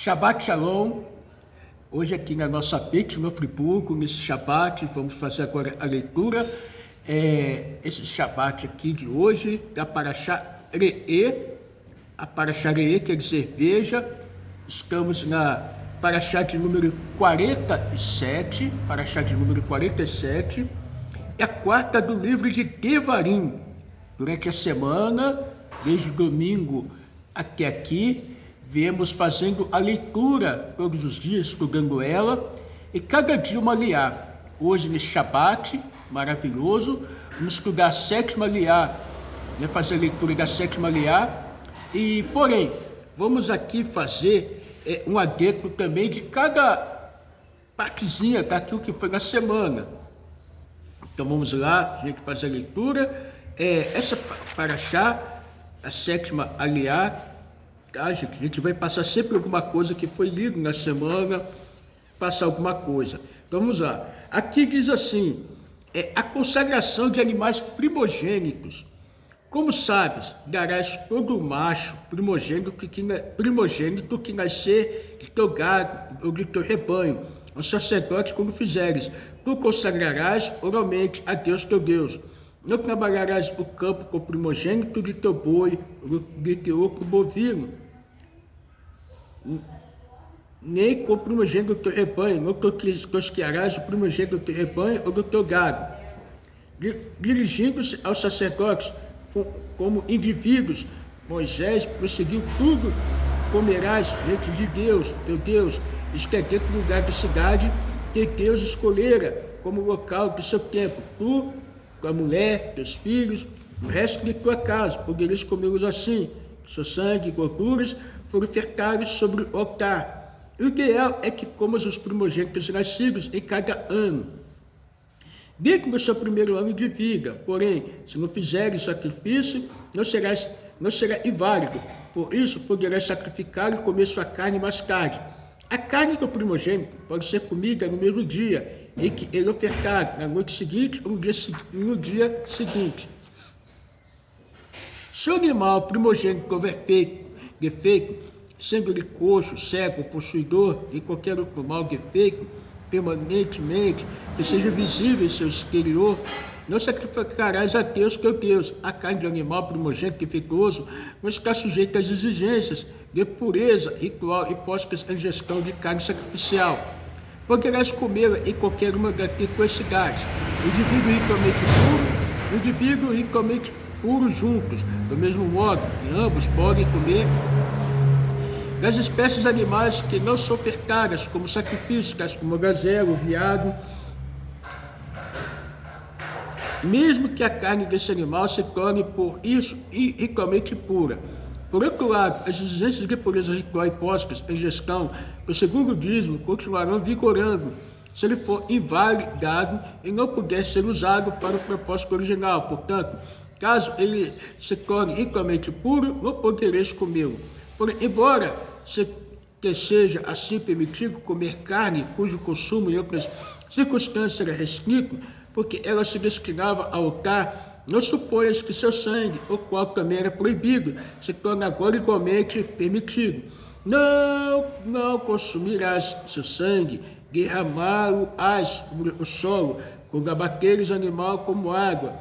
Shabbat Shalom, hoje aqui na nossa PIX, no Friburgo, nesse Shabbat, vamos fazer agora a leitura, esse Shabbat aqui de hoje, da Parashá Re'eh, a Parashá Re'eh quer dizer veja, estamos na Parashá de número 47, Parashá de número 47, é a quarta do livro de Devarim. Durante a semana, desde o domingo até aqui, viemos fazendo a leitura todos os dias, estudando ela, e cada dia uma liá. Hoje, nesse Shabbat maravilhoso, vamos estudar a sétima liá, fazer a leitura da sétima liá, e, porém, vamos aqui fazer um adendo também de cada partezinha daquilo que foi na semana. Então, vamos lá, a gente fazer a leitura. Essa parashá, a sétima liá, tá, gente? A gente vai passar sempre alguma coisa que foi lido na semana, passar alguma coisa. Então vamos lá. Aqui diz assim, a consagração de animais primogênitos. Como sabes, darás todo macho primogênito que nascer de teu gado ou de teu rebanho, ao sacerdote quando fizeres. Tu consagrarás oralmente a Deus teu Deus. Não trabalharás o campo com o primogênito de teu boi, de teu outro bovino, nem com o primogênito do teu rebanho, não tosquearás o primogênito do teu rebanho ou do teu gado. Dirigindo-se aos sacerdotes como indivíduos, Moisés prosseguiu: tudo comerás diante de Deus, teu Deus, isto é, dentro do lugar da cidade que Deus escolhera como local do seu templo. Tu, tua mulher, teus filhos, o resto de tua casa, podereis comê-los assim. Seu sangue e gorduras foram ofertados sobre o altar. O ideal é que comas os primogênitos nascidos em cada ano, desde o seu primeiro ano de vida. Porém, se não fizeres sacrifício, não será inválido. Por isso, poderás sacrificar e comer sua carne mais tarde. A carne do primogênito pode ser comida no mesmo dia em que ele é ofertado, na noite seguinte ou no dia seguinte. Se o animal primogênito houver defeito, sendo ele coxo, cego, possuidor de qualquer outro mal defeito, permanentemente, que seja visível em seu exterior, não sacrificarás a Deus, teu Deus. A carne do animal primogênito defeituoso não está sujeita às exigências de pureza ritual impostas em gestão de carne sacrificial. Poderás comê-la em qualquer uma das tuas cidades, o indivíduo ritualmente puro juntos. Do mesmo modo, ambos podem comer das espécies animais que não são ofertadas como sacrifícios, tais como gazela, veado, mesmo que a carne desse animal se torne por isso ritualmente pura. Por outro lado, as exigências de pureza ritual impostas em gestão do segundo dízimo continuarão vigorando se ele for invalidado e não puder ser usado para o propósito original. Portanto, caso ele se torne ritualmente puro, não podereis comê-lo. Porém, embora seja assim permitido comer carne cujo consumo em outras circunstâncias era restrito, porque ela se destinava ao altar, não suponhas que seu sangue, o qual também era proibido, se torna agora igualmente permitido. Não consumirás seu sangue, derramá-lo-ás sobre o solo, quando abateres o animal como água.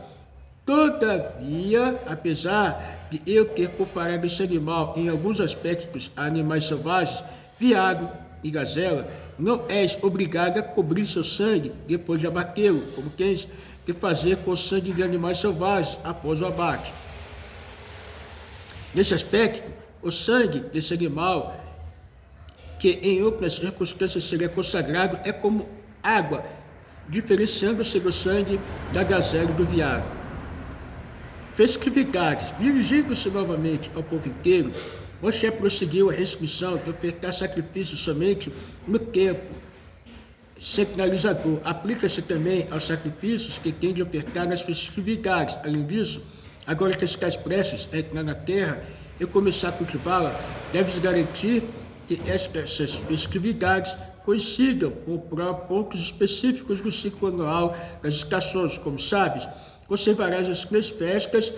Todavia, apesar de eu ter comparado esse animal em alguns aspectos a animais selvagens, veado e gazela, não és obrigado a cobrir seu sangue depois de abatê-lo, como tens de fazer com o sangue de animais selvagens após o abate. Nesse aspecto, o sangue desse animal, que em outras circunstâncias seria consagrado, é como água, diferenciando-se do sangue da gazela e do veado. Festividades. Dirigindo-se novamente ao povo inteiro, Moshe prosseguiu a restrição de ofertar sacrifícios somente no tempo centralizador. Aplica-se também aos sacrifícios que tem de ofertar nas festividades. Além disso, agora que estás prestes a entrar na terra e começar a cultivá-la, deves garantir que estas festividades coincidam com pontos específicos do ciclo anual das estações. Como sabes, conservarás as 3 festas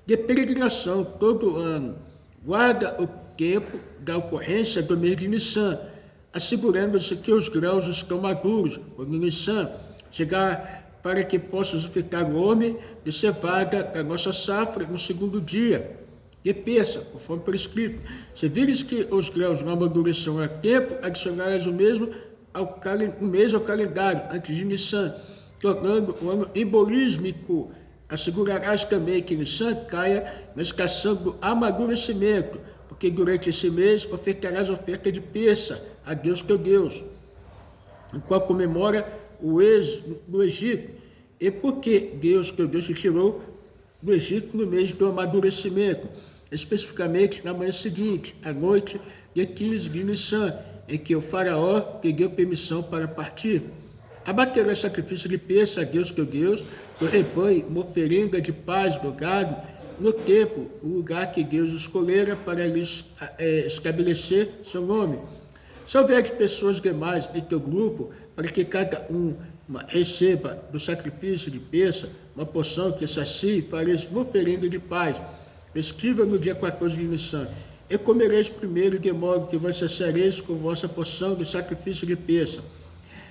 de peregrinação todo ano. Guarda o tempo da ocorrência do mês de Nissan, assegurando-se que os grãos estão maduros quando Nissan chegar, para que possa ficar o homem de cevada da nossa safra no segundo dia de Pêssah, conforme prescrito. Se vires que os grãos não amadurecerão a tempo, adicionarás o mesmo ao calendário antes de Nissan, tornando o ano embolísmico. Assegurarás também que Nissan caia na estação do amadurecimento, porque durante esse mês ofertarás oferta de Pêssah a Deus teu Deus, o qual comemora o êxodo do Egito, e porque Deus teu Deus te tirou do Egito no mês do amadurecimento, especificamente na manhã seguinte, à noite de 15 de Nissan, em que o faraó te deu permissão para partir. Abaterás sacrifício de Pêssah a Deus teu Deus, do rebanho, uma oferenda de paz do gado, no templo, o lugar que Deus escolhera para lhes estabelecer seu nome. Se houver de pessoas demais em teu grupo, para que cada receba do sacrifício de Pêssah uma porção que sacie, fareis uma oferenda de paz, festiva no dia 14 de Nissan, e comereis primeiro, de modo que vos saciareis com vossa porção do sacrifício de Pêssah.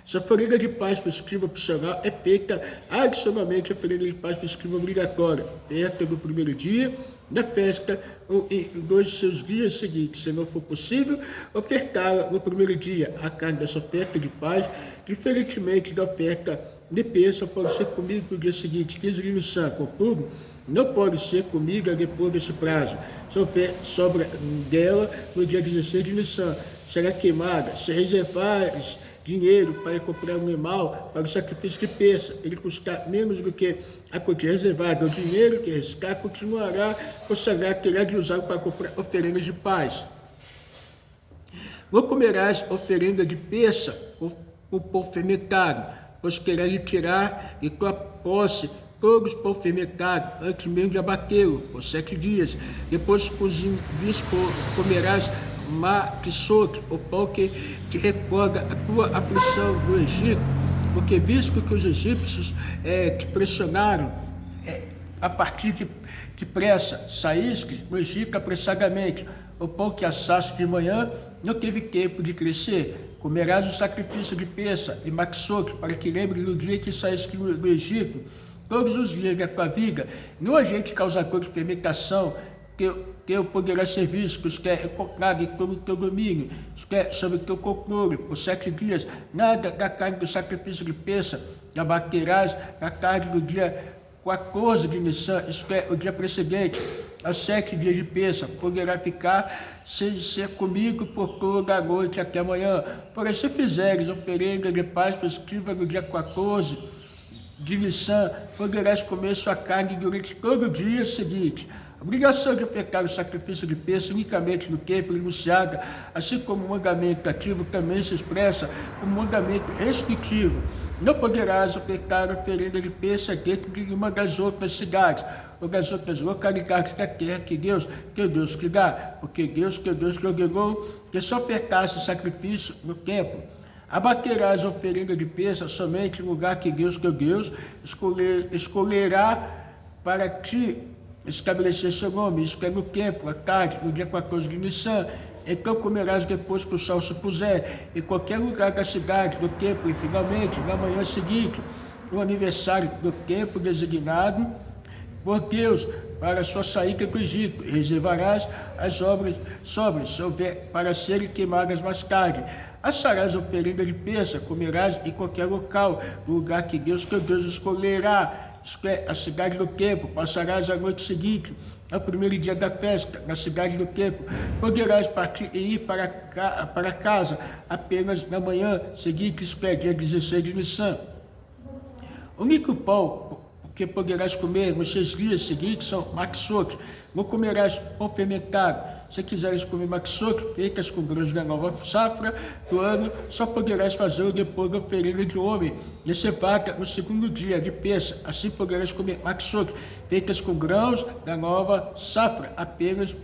Se a oferenda de paz festiva opcional é feita adicionalmente a oferenda de paz festiva obrigatória, perto do primeiro dia da festa ou em 2 de seus dias seguintes. Se não for possível, ofertá-la no primeiro dia. A carne dessa oferta de paz, diferentemente da oferta de Pêssah, pode ser comida no dia seguinte, 15 de Nissan. Contudo, não pode ser comida depois desse prazo. Se houver sobra dela no dia 16 de Nissan, será queimada. Se reservares dinheiro para comprar um animal para o sacrifício de Pêssah, ele custar menos do que a quantia reservada, o dinheiro que restar continuará consagrado, terá de usar para comprar oferendas de paz. Não comerás oferenda de Pêssah com pão fermentado, pois querás retirar de tua posse todos os pão fermentado, antes mesmo de abatê-lo, por 7 dias. Depois comerás maquisot, o pão que te recorda a tua aflição do Egito, porque visto que os egípcios te pressionaram a partir de pressa, saíste do Egito apressadamente. O pão que assaste de manhã não teve tempo de crescer. Comerás o sacrifício de Pêssah e maquisot, para que lembre do dia que saíste do Egito, todos os dias da tua vida. Não agente causador de fermentação teu poderá ser visto, os que é encontrado em todo o teu domínio, os que é sobre o teu controle, por 7 dias, nada da carne do sacrifício de Pêssah abaterás na tarde do dia 14 de Nissan, isto é, o dia precedente, aos 7 dias de Pêssah, poderá ficar sem ser comigo por toda a noite até amanhã. Porém, se fizeres oferenda de paz festiva no dia 14 de Nissan, poderás comer sua carne durante todo o dia seguinte. A obrigação de ofertar o sacrifício de Pêssah unicamente no templo enunciada, assim como o mandamento ativo, também se expressa como mandamento restritivo. Não poderás ofertar a oferenda de Pêssah dentro de uma das outras cidades, ou das outras localidades da terra que Deus te dá, porque Deus te ordenou que só ofertasse sacrifício no templo. Abaterás a oferenda de Pêssah somente no lugar que Deus teu Deus escolherá para ti estabelecer seu nome, isso é no templo, à tarde, no dia 14 de Nissan. Então comerás depois que o sol se puser, em qualquer lugar da cidade, do templo, e finalmente, na manhã seguinte, no aniversário do tempo designado por Deus para sua saída do Egito. Reservarás as obras sobras, se houver, para serem queimadas mais tarde. Assarás a oferenda de Pêssah, comerás em qualquer local, no lugar que Deus teu Deus escolherá, isto é, a cidade do templo. Passarás a noite seguinte, ao primeiro dia da festa, na cidade do templo. Poderás partir e ir para casa apenas na manhã seguinte, isto é, dia 16 de Nissan. O único pão que poderás comer nos 6 dias seguintes são maquisot. Não comerás pão fermentado. Se quiseres comer maquisot, feitas com grãos da nova safra do ano, só poderás fazê-lo depois da oferenda de homem de cevada no segundo dia de Pêssah. Assim poderás comer maquisot, feitas com grãos da nova safra, apenas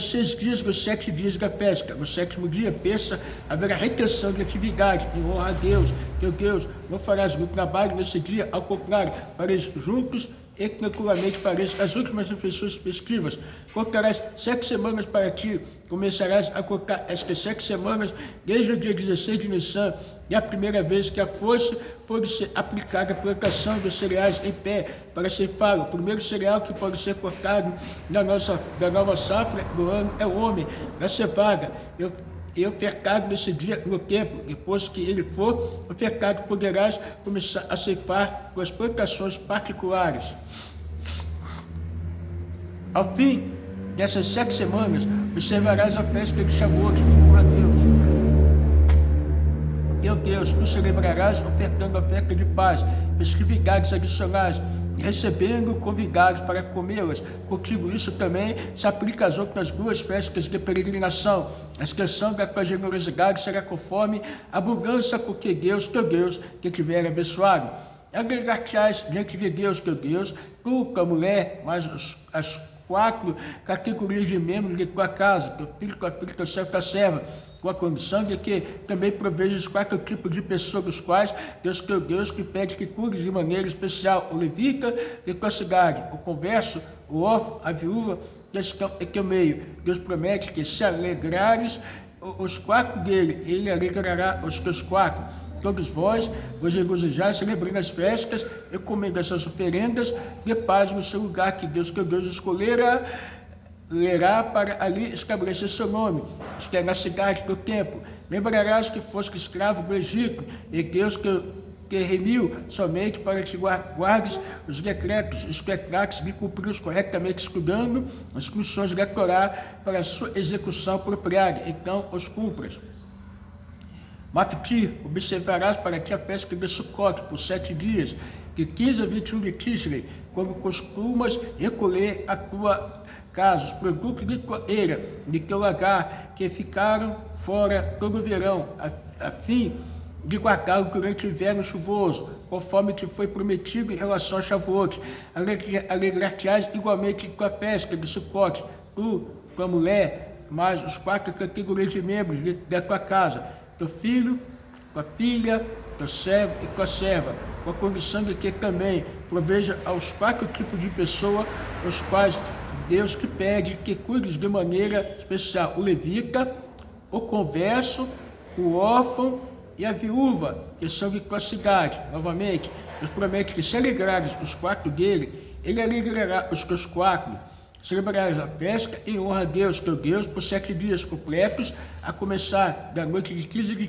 6 dias dos 7 dias da festa. No 7º dia, Pêssah, haverá retenção de atividade em honra a Deus, teu Deus. Não farás muito trabalho nesse dia, ao contrário, farás juntos e tranquilamente fareis as últimas refeições festivas. Contarás 7 semanas para ti, começarás a contar estas 7 semanas desde o dia 16 de Nissan, e a primeira vez que a foice pode ser aplicada à plantação dos cereais em pé para cefar. O primeiro cereal que pode ser cortado da nova safra do ano é o homem, da cevada. E ofertado nesse dia no tempo, depois que ele for ofertado, poderás começar a ceifar com as plantações particulares. Ao fim dessas 7 semanas, observarás a festa de Shavuot, a Deus. Teu Deus, tu celebrarás ofertando oferta de paz, festividades adicionais, recebendo convidados para comê-las. Contigo isso também se aplica às outras 2 festas de peregrinação. A extensão da tua generosidade será conforme a abundância com que Deus, teu Deus, que tiver abençoado. Agregar-te-ás diante de Deus, teu Deus, tu, tua mulher, mais as 4 categorias de membros de tua casa, teu filho, tua filha, teu servo, tua serva, com a condição de que também provejas 4 tipos de pessoas, dos quais Deus, teu Deus, que pede que cuides de maneira especial o levita de tua cidade, o converso, o órfão, a viúva, que estão em teu meio. Deus promete que se alegrares os 4 dele, ele alegrará os teus 4. Todos vós vos regozijais, celebrando as festas e comendo essas oferendas de paz no seu lugar que Deus, teu Deus, escolherá para ali estabelecer seu nome, isto é, na cidade do templo. Lembrarás que foste escravo do Egito, e Deus te remiu somente para que guardes os decretos, os tratos, de cumpri-los corretamente, estudando as instruções da Torá para a sua execução apropriada, então os cumpras. Mafti, observarás para ti a festa de Sukkot por 7 dias, de 15 a 21 de Tishrei, quando costumas recolher a tua casa, os produtos de tua eira, de teu lagar, que ficaram fora todo o verão, a fim de guardá-lo durante o inverno chuvoso, conforme te foi prometido em relação a Shavuot. Alegrar-te-ás igualmente com a festa de Sukkot, tu, tua mulher, mais os 4 categorias de membros da tua casa, teu filho, tua filha, teu servo e tua serva, com a condição de que também proveja aos 4 tipos de pessoa, os quais Deus te pede que cuides de maneira especial: o levita, o converso, o órfão e a viúva, que são de tua cidade. Novamente, Deus promete que se alegrares os 4 dele, ele alegrará os teus 4. Celebrarás a festa em honra a Deus, teu Deus, por 7 dias completos, a começar da noite de 15 de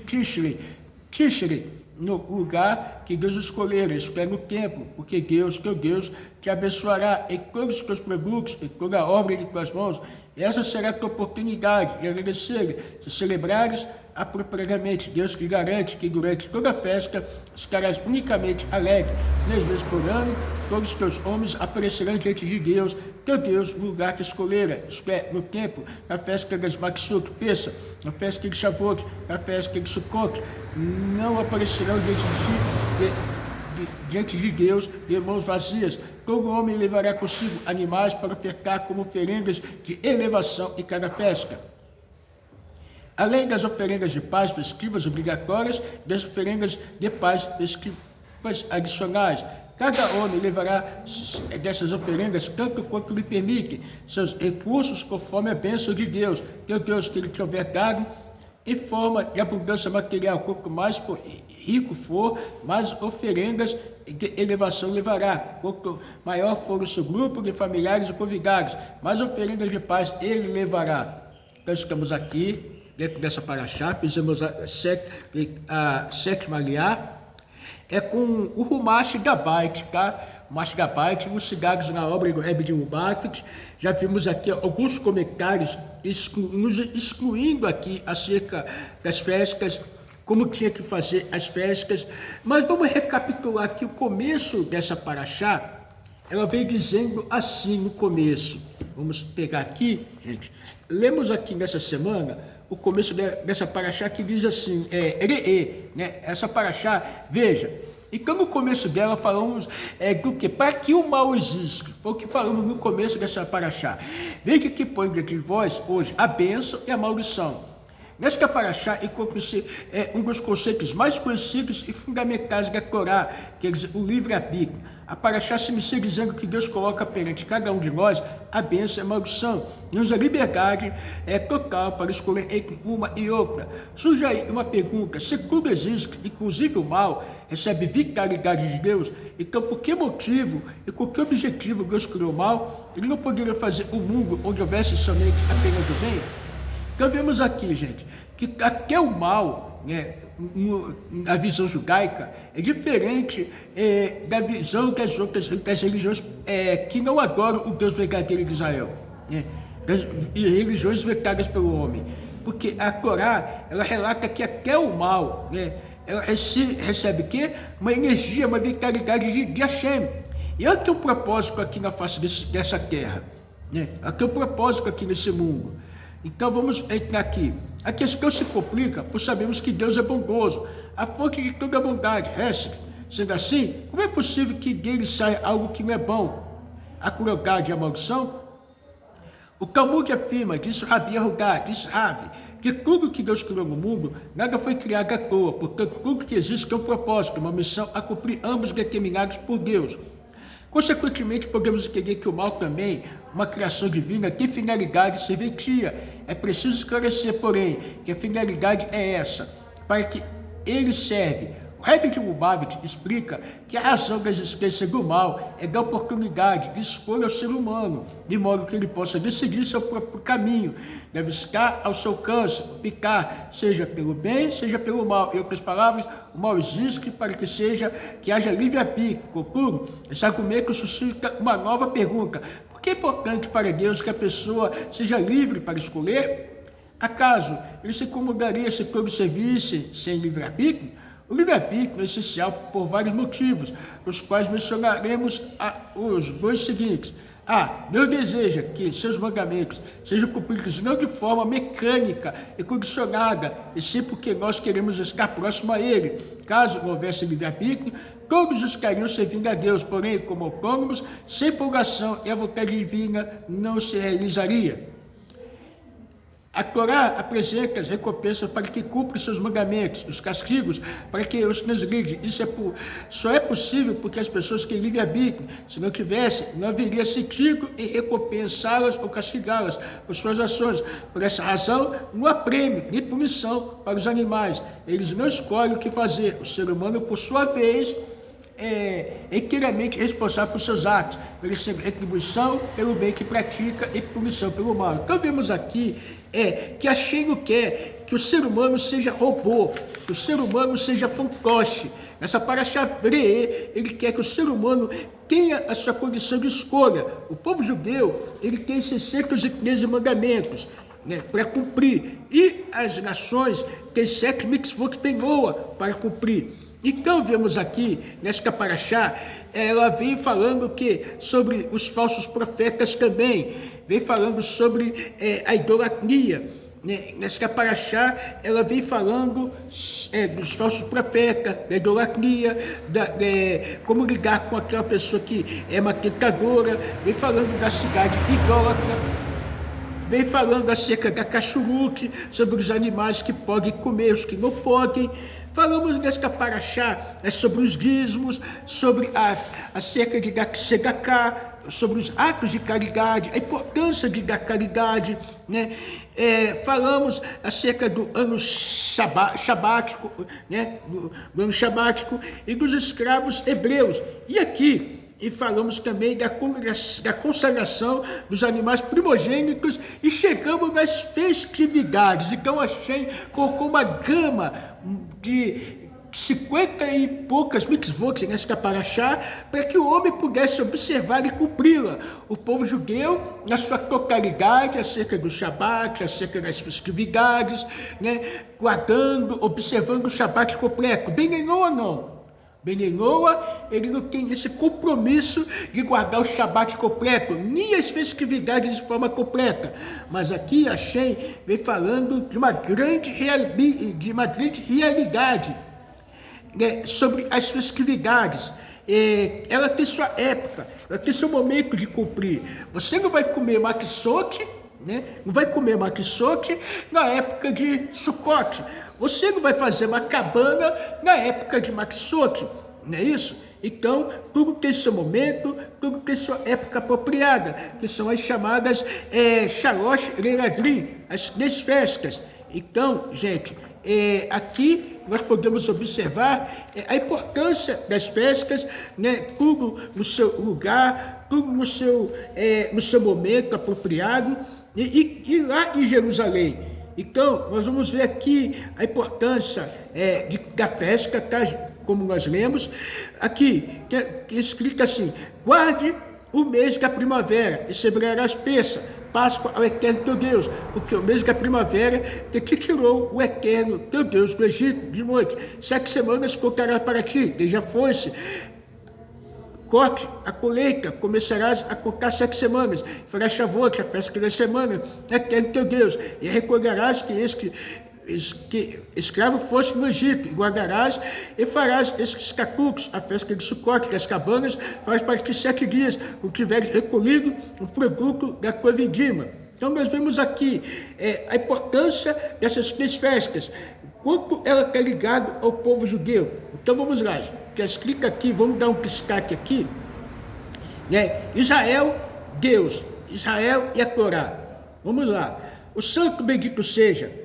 Tishrei, no lugar que Deus escolher, isto é, no templo, porque Deus, teu Deus, te abençoará em todos os teus produtos, em toda a obra de tuas mãos. Essa será a tua oportunidade de agradecer, se celebrares apropriadamente. Deus te garante que durante toda a festa estarás unicamente alegre. 3 vezes por ano, todos os teus homens aparecerão diante de Deus, teu Deus, no lugar que escolhera, isto é, no templo, na festa das Maksut, Pessa, na festa de Shavuot, na festa de Sukkot. Não aparecerão diante de Deus de mãos vazias. Todo homem levará consigo animais para ofertar como oferendas de elevação em cada festa. Além das oferendas de paz festivas obrigatórias, das oferendas de paz festivas adicionais. Cada homem levará dessas oferendas tanto quanto lhe permite seus recursos, conforme a bênção de Deus, teu Deus, que ele te houver dado, em forma de abundância material. Quanto mais rico for, mais oferendas de elevação levará. Quanto maior for o seu grupo de familiares e convidados, mais oferendas de paz ele levará. Então estamos aqui dentro dessa paraxá, fizemos a 7ª aliá, é com o Rumash Gabait, tá? Rumash Gabait, elucidados na obra do Rebbe de Lubavitch. Já vimos aqui alguns comentários excluindo aqui acerca das festas, como tinha que fazer as festas. Mas vamos recapitular aqui o começo dessa paraxá. Ela vem dizendo assim no começo. Vamos pegar aqui, gente. Lemos aqui nessa semana o começo dessa paraxá, que diz assim, né? Essa paraxá, veja, então no começo dela falamos do que? Para que o mal existe, foi o que falamos no começo dessa paraxá. Veja que põe diante de vós hoje a bênção e a maldição. Nesta paraxá encontra-se um dos conceitos mais conhecidos e fundamentais da Torá, quer dizer, o livre-arbítrio. A paraxá se inicia dizendo que Deus coloca perante cada um de nós a bênção e a maldição, e nos a liberdade total para escolher entre uma e outra. Surge aí uma pergunta: se tudo existe, inclusive o mal, recebe vitalidade de Deus, então por que motivo e com que objetivo Deus criou o mal? Ele não poderia fazer um mundo onde houvesse somente apenas o bem? Então vemos aqui, gente, que até o mal, na visão judaica, é diferente da visão das religiões que não adoram o Deus verdadeiro de Israel, das religiões inventadas pelo homem. Porque a Torá, ela relata que até o mal, ela recebe o quê? Uma energia, uma vitalidade de Hashem. E olha que o propósito aqui na face dessa terra, aqui é o propósito aqui nesse mundo. Então vamos entrar aqui. A questão se complica, pois sabemos que Deus é bondoso, a fonte de toda a bondade, Sendo assim, como é possível que dele saia algo que não é bom? A crueldade e a maldição? O Talmud afirma, diz Rabi Yehudá, diz Rav, que tudo que Deus criou no mundo, nada foi criado à toa, portanto tudo que existe tem um propósito, uma missão a cumprir, ambos determinados por Deus. Consequentemente, podemos entender que o mal também, uma criação divina, tem finalidade serventia. É preciso esclarecer, porém, que a finalidade é essa, para que ele serve. O Rebbe de Lubavitch explica que a razão da existência do mal é da oportunidade de escolha ao ser humano, de modo que ele possa decidir seu próprio caminho, deve estar ao seu alcance, optar, seja pelo bem, seja pelo mal. Em outras palavras, o mal existe para que haja livre-arbítrio. Contudo, esse argumento suscita uma nova pergunta: por que é importante para Deus que a pessoa seja livre para escolher? Acaso ele se incomodaria se todos servissem sem livre-arbítrio? O livre-arbítrio é essencial por vários motivos, dos quais mencionaremos os dois seguintes. Deus deseja que seus mandamentos sejam cumpridos não de forma mecânica e condicionada, e sim porque nós queremos estar próximo a Ele. Caso não houvesse livre-arbítrio, todos estariam servindo a Deus, porém, como autônomos, sem empolgação, e a vontade divina não se realizaria. A Torá apresenta as recompensas para que cumpra seus mandamentos, os castigos para que os transgride. Isso só é possível porque as pessoas têm livre-arbítrio. Se não tivesse, não haveria sentido em recompensá-las ou castigá-las por suas ações. Por essa razão, não há prêmio nem punição para os animais. Eles não escolhem o que fazer. O ser humano, por sua vez, é inteiramente responsável por seus atos, merecendo retribuição pelo bem que pratica e punição pelo mal. Então vemos aqui que Hashem não quer que o ser humano seja robô, que o ser humano seja fantoche. Nessa paraxá Re'eh, ele quer que o ser humano tenha a sua condição de escolha. O povo judeu, ele tem 613 mandamentos, para cumprir, e as nações têm 7 mitzvot benoa para cumprir. Então vemos aqui, nesta paraxá, ela vem falando sobre os falsos profetas também, vem falando sobre a idolatria. Nesta paraxá, ela vem falando dos falsos profetas, da idolatria, como lidar com aquela pessoa que é uma tentadora, vem falando da cidade idólatra, vem falando acerca da kashrut, sobre os animais que podem comer, os que não podem. Falamos nesta paraxá sobre os dízimos, sobre acerca de dar tzedakah, sobre os atos de caridade, a importância de dar caridade, falamos acerca do ano sabático, do ano sabático e dos escravos hebreus. E aqui falamos também da consagração dos animais primogênitos e chegamos nas festividades. Então Hashem colocou uma gama de 50 e poucas mitzvot nesta paraxá, para que o homem pudesse observar e cumpri-la. O povo judeu, na sua totalidade, acerca do Shabat, acerca das festividades, guardando, observando o Shabat completo. Ben-Noa não. Ben-Noa, ele não tem esse compromisso de guardar o Shabat completo, nem as festividades de forma completa. Mas aqui Hashem vem falando de uma grande realidade, sobre as festividades. Ela tem sua época, ela tem seu momento de cumprir. Você não vai comer matzot, né? Não vai comer maquissote na época de Sucote. Você não vai fazer uma cabana na época de maquissote, não é isso? Então, tudo tem seu momento, tudo tem sua época apropriada, que são as chamadas Shalosh Re'aglim, as 3 festas. Então, gente, aqui nós podemos observar a importância das festas, né? Tudo no seu lugar, tudo no seu momento apropriado, e lá em Jerusalém. Então, nós vamos ver aqui a importância da festa, tá? Como nós lemos aqui, que é escrito assim: guarde o mês da primavera e celebrarás Pêssah, Páscoa ao Eterno teu Deus, porque o mês da primavera que te tirou o Eterno teu Deus do Egito de noite. 7 semanas contará para ti, desde a foice, corte, a colheita, começarás a contar 7 semanas, farás Shavuot, a festa da semana, Eterno teu Deus, e recolherás que escravo fosse no Egito, e guardarás e farás esses catucos, a festa de Sucote, das cabanas, farás para ti 7 dias, o tiveres recolhido o produto da tua vindima. Então nós vemos aqui a importância dessas 3 festas, quanto ela está ligada ao povo judeu. Então vamos lá, que explica aqui, vamos dar um destaque aqui, né? Israel, Deus, Israel e a Torá. Vamos lá, o santo bendito seja.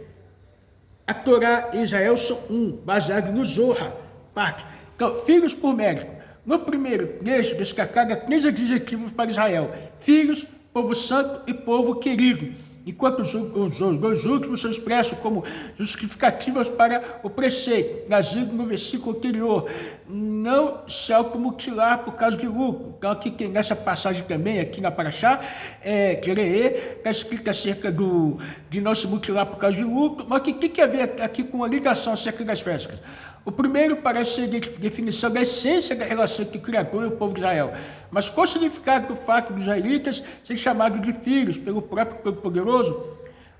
A Torá e Israel são um, baseado no Zohar, parte. Então, filhos por mérito. No primeiro trecho, destacada 3 adjetivos para Israel: filhos, povo santo e povo querido. Enquanto os 2 últimos são expressos como justificativas para o preceito, trazido no versículo anterior: não se automutilar por causa de lucro. Então, aqui tem nessa passagem também, aqui na Parashá, está escrito acerca de não se mutilar por causa de lucro. Mas o que tem a ver aqui com a ligação acerca das festas? O primeiro parece ser a definição da essência da relação entre o Criador e o povo de Israel, mas qual o significado do fato dos israelitas serem chamados de filhos pelo próprio Todo-Poderoso?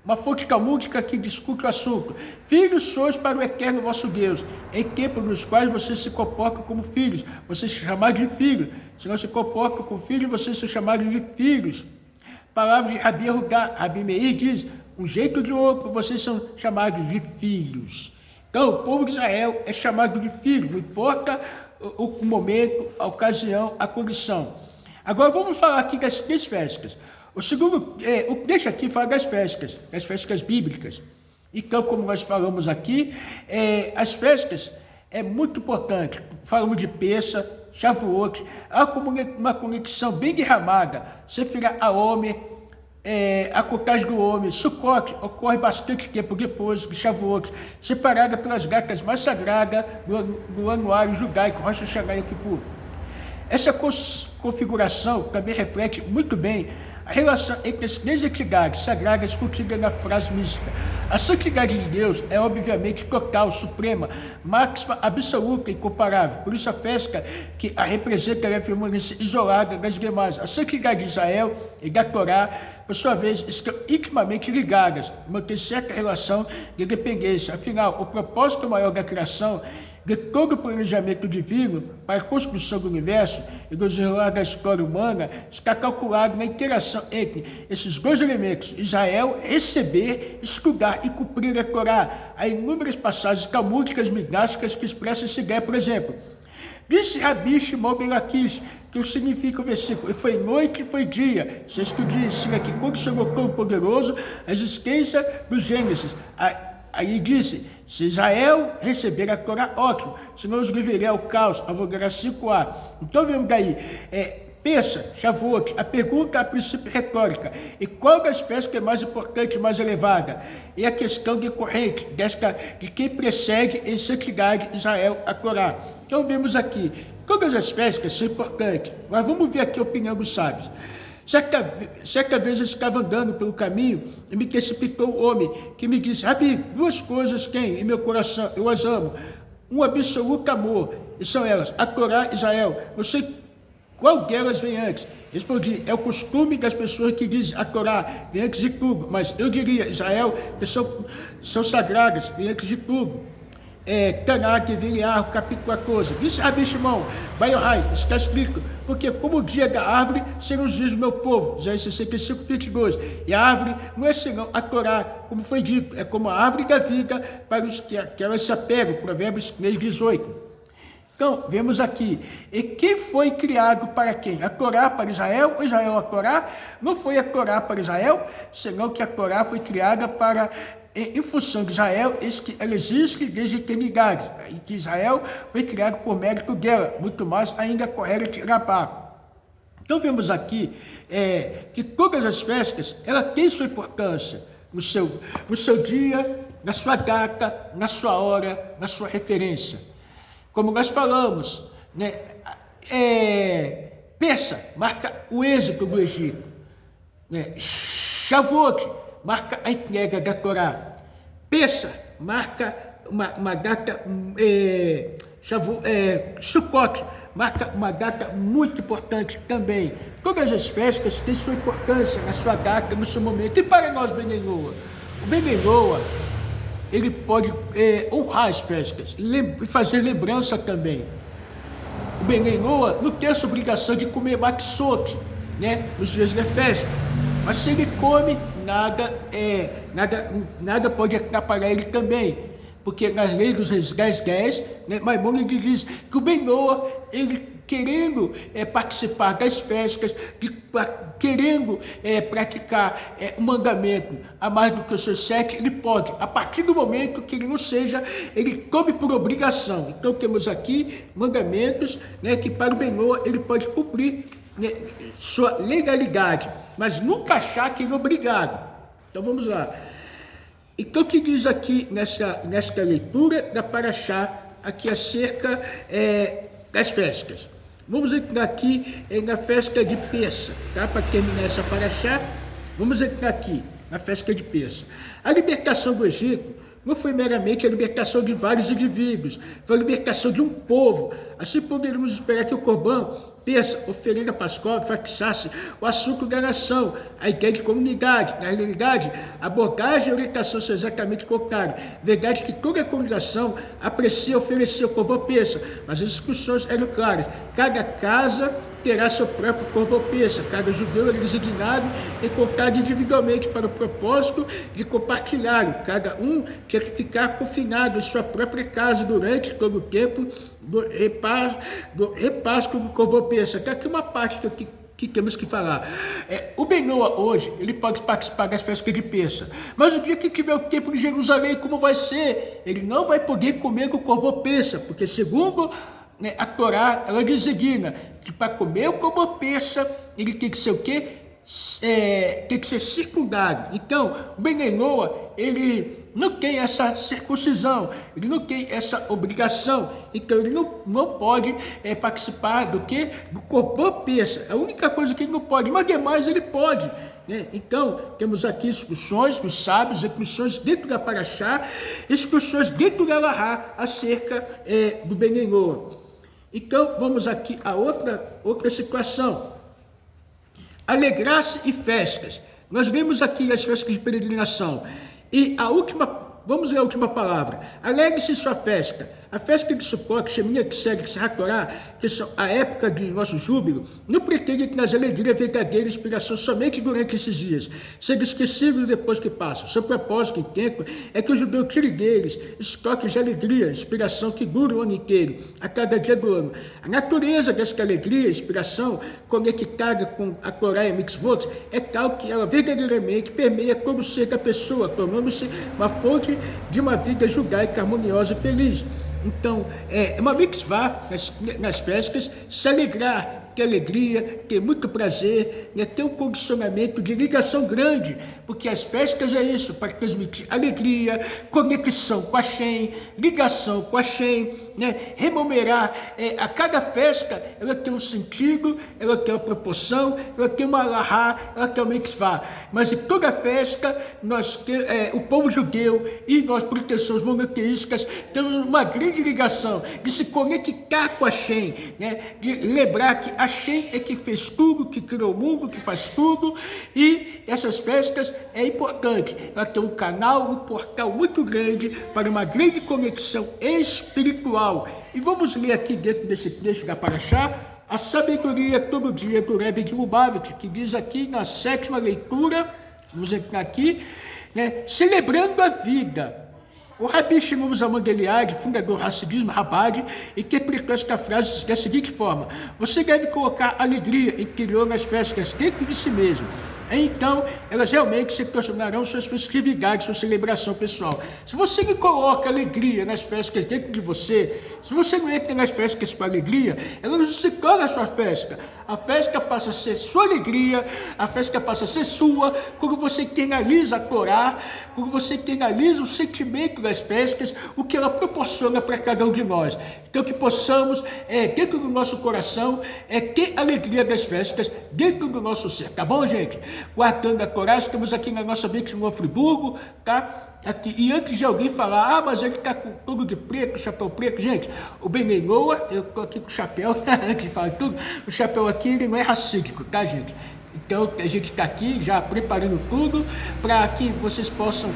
Uma fonte talmúdica que discute o assunto. Filhos sois para o Eterno vosso Deus, em tempos nos quais vocês se comportam como filhos, vocês são chamados de filhos. Se não se comportam como filhos, vocês são chamados de filhos. Palavra de Rabi Yehudá, Rabi Meir diz: um jeito ou de outro, vocês são chamados de filhos. Então, o povo de Israel é chamado de filho, não importa o momento, a ocasião, a condição. Agora, vamos falar aqui das 3 festas. O segundo, o que deixa aqui fala das festas bíblicas. Então, como nós falamos aqui, as festas é muito importante. Falamos de Pêssah, Shavuot, há como uma conexão bem derramada. Sefirá Haomer, a contagem do homem, Sucote, ocorre bastante tempo depois de Shavuot, separada pelas datas mais sagradas do anuário judaico, Rosh Hashanah e Yom Kippur. Essa configuração também reflete muito bem a relação entre as 3 entidades sagradas contida na frase mística. A santidade de Deus é obviamente total, suprema, máxima, absoluta e incomparável. Por isso a festa que a representa deve permanecer isolada das demais. A santidade de Israel e da Torá, por sua vez, estão intimamente ligadas, mantém certa relação de dependência. Afinal, o propósito maior da criação, de todo o planejamento divino para a construção do universo e do desenrolar da história humana, está calculado na interação entre esses 2 elementos: Israel receber, estudar e cumprir a Torá. Há inúmeras passagens talmúdicas midásticas que expressam essa ideia. Por exemplo, disse Rabi Shimon ben Laquish, que significa o versículo: e foi noite e foi dia. Sexto dia ensina que quando chegou Todo-Poderoso, a existência do Gênesis. Aí disse: se Israel receber a Torá, ótimo, senão os livraria ao caos, avogará 5a. Então vemos daí, Pêssah, Shavuot, a pergunta a princípio retórica: e qual das festas é mais importante, mais elevada? E a questão decorrente de quem precede em santidade Israel a Torá. Então vemos aqui, todas as festas são importantes, mas vamos ver aqui a opinião dos sábios. Certa vez eu estava andando pelo caminho e me precipitou um homem que me disse: Rabi, 2 coisas tem em meu coração, eu as amo, um absoluto amor, e são elas, a Torá e Israel. Não sei qual delas vem antes. Respondi: é o costume das pessoas que dizem a Torá vem antes de tudo, mas eu diria Israel, que são sagradas, vem antes de tudo. Tanag, Viliar, capítulo 14. Disse Rabi Shimon, Baiohai, está escrito, porque como o dia da árvore serão os dias do meu povo, Isaías 65, 22. E a árvore não é senão a Torá, como foi dito, é como a árvore da vida para os que elas se apegam, Provérbios 3, 18. Então, vemos aqui, e quem foi criado para quem? A Torá para Israel, ou Israel a Torá? Não foi a Torá para Israel, senão que a Torá foi criada para, em função de Israel, que ela existe desde a eternidade, e que Israel foi criado por mérito dela, muito mais ainda correta de Rabá. Então, vemos aqui que todas as festas, ela tem sua importância no seu dia, na sua data, na sua hora, na sua referência. Como nós falamos, né? Pessa marca o êxito do Egito, né? Shavuot marca a entrega da Torá. Pessa marca uma data, Sukkot marca uma data muito importante também. Todas as festas têm sua importância na sua data, no seu momento. E para nós, Ben Noa, o Ben Noa, ele pode honrar as festas e fazer lembrança também. O Ben Noa não tem essa obrigação de comer matzot, né, nos dias da festa, mas se ele come, nada pode atrapalhar ele também, porque nas leis dos 10, né, Maimônides diz que o Ben Noa, ele querendo participar das festas, querendo praticar o mandamento a mais do que os seus 7, ele pode, a partir do momento que ele não seja, ele tome por obrigação. Então temos aqui mandamentos, né, que para o Ben Noa ele pode cumprir, né, sua legalidade, mas nunca achar que ele é obrigado. Então vamos lá. Então o que diz aqui nesta leitura da Parashá, aqui acerca das festas? Vamos entrar aqui na festa de Pessa, tá? Para terminar essa Parashá, vamos entrar aqui na festa de Pessa. A libertação do Egito não foi meramente a libertação de vários indivíduos, foi a libertação de um povo. Assim poderíamos esperar que o Corban, Pessa, oferenda pascual, fixasse o assunto da nação, a ideia de comunidade. Na realidade, a abordagem e a orientação são exatamente contrárias. Verdade que toda a congregação aprecia oferecer o Corban Pessa, mas as discussões eram claras. Cada casa terá seu próprio Corban Pessa. Cada judeu é designado e contado individualmente para o propósito de compartilhar. Cada um tinha que ficar confinado em sua própria casa durante todo o tempo do repasto do Corban Pessa. Até aqui uma parte que temos que falar. O Ben Noa hoje, ele pode participar das festas de Pessa, mas o dia que tiver o tempo em Jerusalém, como vai ser? Ele não vai poder comer o Corban Pessa, porque segundo, né, a Torá, ela designa que para comer o Corban Pessa, ele tem que ser o quê? Tem que ser circundado. Então, o Ben Noa, ele não tem essa circuncisão, ele não tem essa obrigação, então ele não pode participar do Corban Pessa. A única coisa que ele não pode, mas demais ele pode, né? Então, temos aqui discussões dos sábios, discussões dentro da Parashá, discussões dentro da Lahá acerca do Ben Noa. Então, vamos aqui a outra situação. Alegrar-se e festas. Nós vemos aqui as festas de peregrinação. E vamos ler a última palavra. Alegre-se em sua festa. A festa de Sukkot, Sheminah Kislev, Torá, que são a época de nosso júbilo, não pretende que nas alegrias verdadeira inspiração somente durante esses dias, sendo esquecido depois que passam. Seu propósito, em tempo, é que o judeu tire deles estoques de alegria, inspiração que dura o ano inteiro, a cada dia do ano. A natureza dessa alegria, inspiração, conectada com a Torá e a Mitzvot, é tal que ela verdadeiramente permeia todo o ser da pessoa, tornando-se uma fonte de uma vida judaica harmoniosa e feliz. Então, é uma mitzvah nas festas, se alegrar, ter alegria, ter muito prazer, né, ter um condicionamento de ligação grande, porque as festas é isso, para transmitir alegria, conexão com a Hashem, ligação com a Hashem, né, rememorar, a cada festa ela tem um sentido, ela tem uma proporção, ela tem uma alahá, ela tem uma mitzvah, mas em toda festa, o povo judeu e nós, proteções monoteísticas, temos uma grande ligação de se conectar com a Hashem, né, de lembrar que a Hashem é que fez tudo, que criou o mundo, que faz tudo, e essas festas é importante. Ela tem um canal, um portal muito grande para uma grande conexão espiritual. E vamos ler aqui dentro desse texto da Parashá, a sabedoria todo dia do Rebbe de Lubavitch, que diz aqui na 7ª leitura, vamos entrar aqui, né, celebrando a vida. O Rabi Shimon Zalman de Eliade, fundador do Hassidismo Chabad, interpretou esta frase da seguinte forma: você deve colocar alegria interior nas festas dentro de si mesmo. Então, elas realmente se tornarão suas festividades, sua celebração pessoal. Se você não coloca alegria nas festas dentro de você, se você não entra nas festas com alegria, ela não se torna a sua festa. A festa passa a ser sua alegria, a festa passa a ser sua, quando você internaliza a Torá, quando você internaliza o sentimento das festas, o que ela proporciona para cada um de nós. Então, que possamos, dentro do nosso coração, ter alegria das festas dentro do nosso ser, tá bom, gente? Guardando a Torá, estamos aqui na nossa Beit Shimon Friburgo, tá? Aqui. E antes de alguém falar, mas ele tá com tudo de preto, chapéu preto, gente, o Benei Noah, eu tô aqui com o chapéu, antes de falar tudo, o chapéu aqui, ele não é racídico, tá, gente? Então, a gente está aqui já preparando tudo para que vocês possam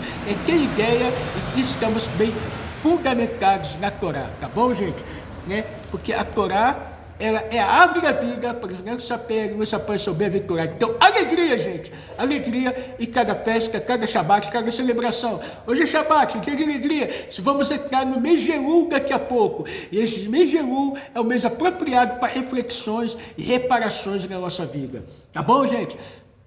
ter ideia e que estamos bem fundamentados na Torá, tá bom, gente? Né? Porque a Torá, ela é a árvore da vida, por exemplo, não se apega, não se apanha sobre a vitória. Então, alegria, gente, alegria em cada festa, cada Shabat, cada celebração. Hoje é Shabat, dia de alegria. Vamos entrar no mês de Elul daqui a pouco. E esse mês de Elul é o mês apropriado para reflexões e reparações na nossa vida. Tá bom, gente?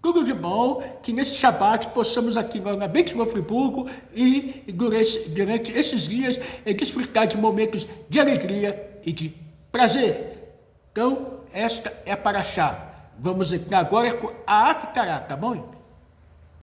Tudo de bom, que nesse Shabat possamos aqui na Beit Shimon Friburgo e durante esses dias desfrutar de momentos de alegria e de prazer. Então, esta é a Parashá. Vamos entrar agora com a Haftará, tá bom?